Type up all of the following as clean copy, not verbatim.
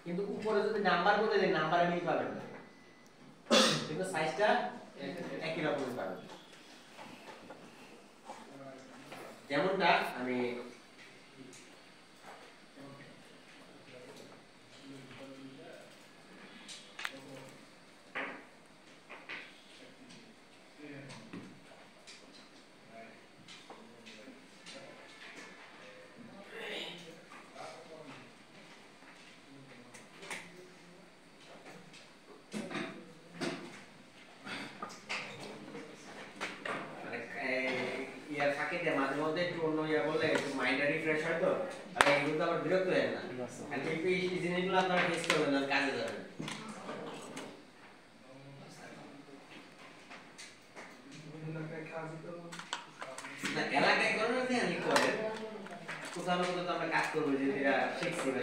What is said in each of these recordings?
কিন্তু উপরে যদি নাম্বার বলে দেন নাম্বারে মিল পাবেন না, কিন্তু সাইজটা একই রকম পাবেন। যেমনটা আমি ইয়ার ফাঁকে দিয়ে মাঝে মধ্যে একটু অন্য ইয়া বললে একটু মাইন্ডটা রিফ্রেশ হয়, তো আর এগুলো তো আবার বিরক্ত হয় না, খালি একটু এই জিনিসগুলো আপনারা ফেস করবেন না, কাজে যাবেন। না এলাকায় করেন না ধ্যান করে কোথাও না কোথাও তো আমরা কাজ করবো, যে এরা শিখছি বা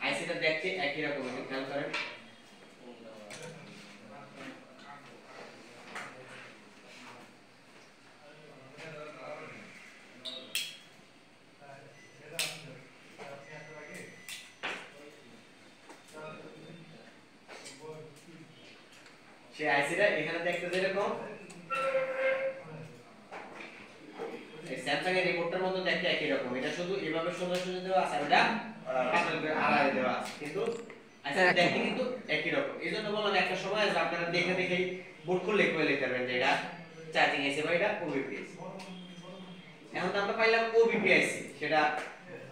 আইসিটা দেখতে একই রকম, খেয়াল করেন। সেই আইসিটা এখানে দেখতে যেরকম এই স্যামসাং এর রিমোটটার মতো দেখতে একই রকম, এটা শুধু এভাবে সোজা সোজা দেওয়া আছে, ওটা পাতলা করে আড়াআড়ি দেওয়া আছে, কিন্তু আইসিটা দেখতে কিন্তু একই রকম। এইজন্য বললাম একটা সময় আসবে আপনারা দেখে দেখেই বোর্ড খুললে কই লিখতে পারবেন যে এটা চার্জিং আইসি বা এটা ওবিপি আইসি। এখন তো আমরা পাইলাম ওবিপি আইসি, সেটা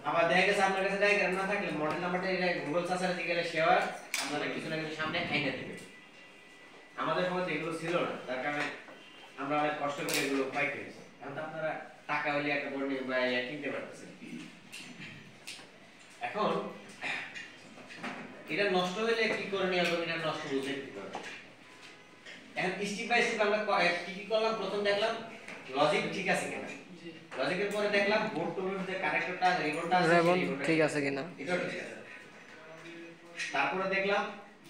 আবার দেখা গেছে আপনার কাছে ডায়াগ্রাম না থাকলে মডেল নাম্বারটা এটা গুগল সার্চে দিয়ে গেলে শেয়ার আপনারা কিছু না কিছু সামনে আইনা দিবে। আমাদের সময় এগুলো ছিল না, তার কারণে আমরা অনেক কষ্ট করে এগুলো পাইতে হয়েছে। এখন তো আপনারা টাকা হইলে একটা বোর্ড নিয়ে বা কিনতে পারতেছেন। এখন এটা নষ্ট হলে কি করে নিয়ে আসবো, এটা নষ্ট বুঝে কি করবে। এখন স্টেপ বাই স্টেপ আমরা কি কি করলাম, প্রথম দেখলাম লজিক ঠিক আছে কিনা, লজিকের পরে দেখলাম বোর্ড টু বোর্ড যে কানেক্টরটা আছে রিবনটা আছে ঠিক আছে কিনা, এটা ঠিক আছে। তারপরে দেখলাম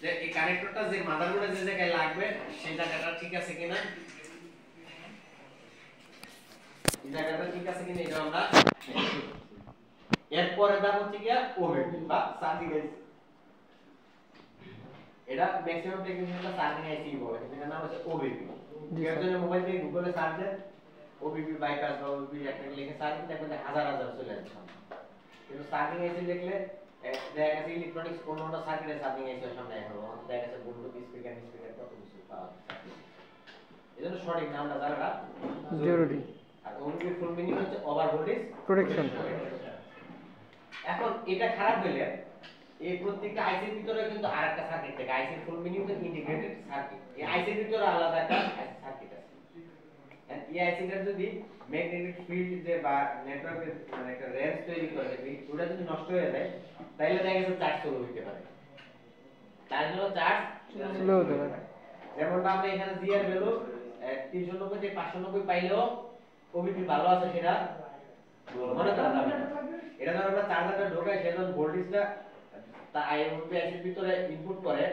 যে এই কানেক্টরটা যে মাদারবোর্ডে যে জায়গায় লাগবে সেই জায়গাটা ঠিক আছে কিনা, এই জায়গাটা ঠিক আছে কিনা এটা আমরা। এরপরে দাম হচ্ছে কি ওবিপি বা চার্জিং আইসি, এটা ম্যাক্সিমাম টেকনিশিয়ানরা চার্জিং আইসি বলে, এটার নাম হচ্ছে ওবিপি। এর জন্য মোবাইল থেকে গুগলে সার্চ দেন ওবিপি বাইপাস বা ওবিপি একটা লিখে সার্চ দিলে দেখবেন হাজার হাজার চলে আসছে। কিন্তু চার্জিং আইসি লিখলে দেখা গেছে ইলেকট্রনিক্স কোনটা সার্কিটে চার্জিং আইসি সামনে আসবে, দেখা গেছে ব্লুটুথ স্পিকার কত কিছু পাওয়া যায়। এজন্য সঠিক নামটা জানাটা জরুরি। আর ওবিপি ফুল মিনিং হচ্ছে ওভার ভোল্টেজ প্রোটেকশন। এখন এটা খারাপ হইলে এই প্রত্যেকটা আইসির ভিতরে কিন্তু আরেকটা সার্কিট থাকে, আইসির ফুল মিনিং হচ্ছে ইন্টিগ্রেটেড সার্কিট। এই আইসির ভিতরে আলাদা একটা সার্কিট আছে। এন্ড এই আইসিটা যদি ম্যাগনেটিক ফিল্ড যে বা নেটওয়ার্কের মানে একটা রেঞ্জ তৈরি করে, ওটা যদি নষ্ট হয়ে যায় তাহলে দেখা গেছে চার্জ স্লো হতে পারে, তার জন্য চার্জ স্লো হতে পারে। যেমনটা আমরা এখানে জিআর ভ্যালু 390 থেকে 590 পাইলেও ওবিপি ভালো আছে সেটা মনে করা যাবে না। এটা যখন আমরা চার্জারটা ঢোকাই সেজন ভোল্টেজটা তা আইওপি আইসির ভিতরে ইনপুট করে,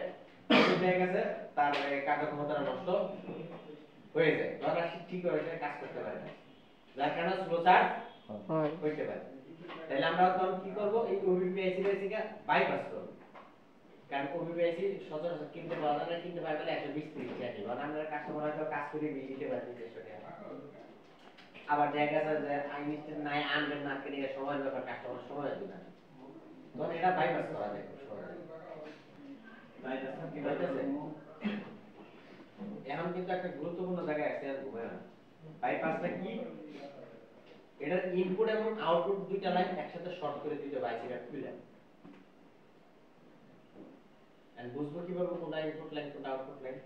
দেখা গেছে তার কার্যক্ষমতাটা নষ্ট হয়ে যায়, ধরা ঠিক করে সেটা কাজ করতে পারে না, যার কারণে স্লো চার্জ হইতে পারে। তাহলে আমরা তখন কি করব, এই ওবিপি আইসি থেকে বাইপাস করব, কারণ ওবিপি আইসি সচরাচর কিনতে পাওয়া যায় না, কিনতে পাওয়া গেলে 120-30 টাকা দিব, আমরা কাস্টমার হয়তো কাজ করে দিয়ে দিতে পারি 300 টাকা। আবার দেখা যাচ্ছে যে আইনিস্টেড নাই আনবেন মার্কেটে সময় ব্যাপার, কাস্টমার সময় দিবে না, তখন এটা বাইপাস করা যায় বাইপাস কি বলতেছে। এখন কিন্তু একটা গুরুত্বপূর্ণ জায়গায় আছে আর ঘুমায় না, বাইপাসটা কি, এটার ইনপুট এবং আউটপুট দুইটা লাইন একসাথে শর্ট করে দিতে হবে আইসিটা খুলে। এন্ড বুঝবো কিভাবে কোনটা ইনপুট লাইন কোনটা output line.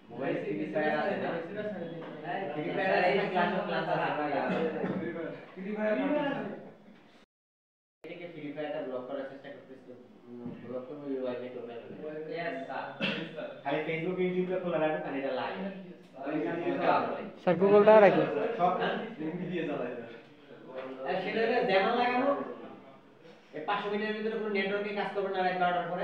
Mobile free fire আছে না ফ্রি ফায়ার আছে ক্লাস অফ ক্লাস আছে ফ্রি ফায়ার এটাকে ফ্রি ফায়ারটা ব্লক করার চেষ্টা করতেছি ব্লক করব ওয়াইফাই তো পাই यस স্যার খালি ফেসবুক ইউটিউবে খোলা রাখো খালি এটা লাইভ স্যার গুগলটা রাখি সব লিংক দিয়ে চালাই আর সেটা যেমন লাগানো এই 500 মিনিটের ভিতরে কোনো নেটওয়ার্কে কাজ করবে না রাত 12টার পরে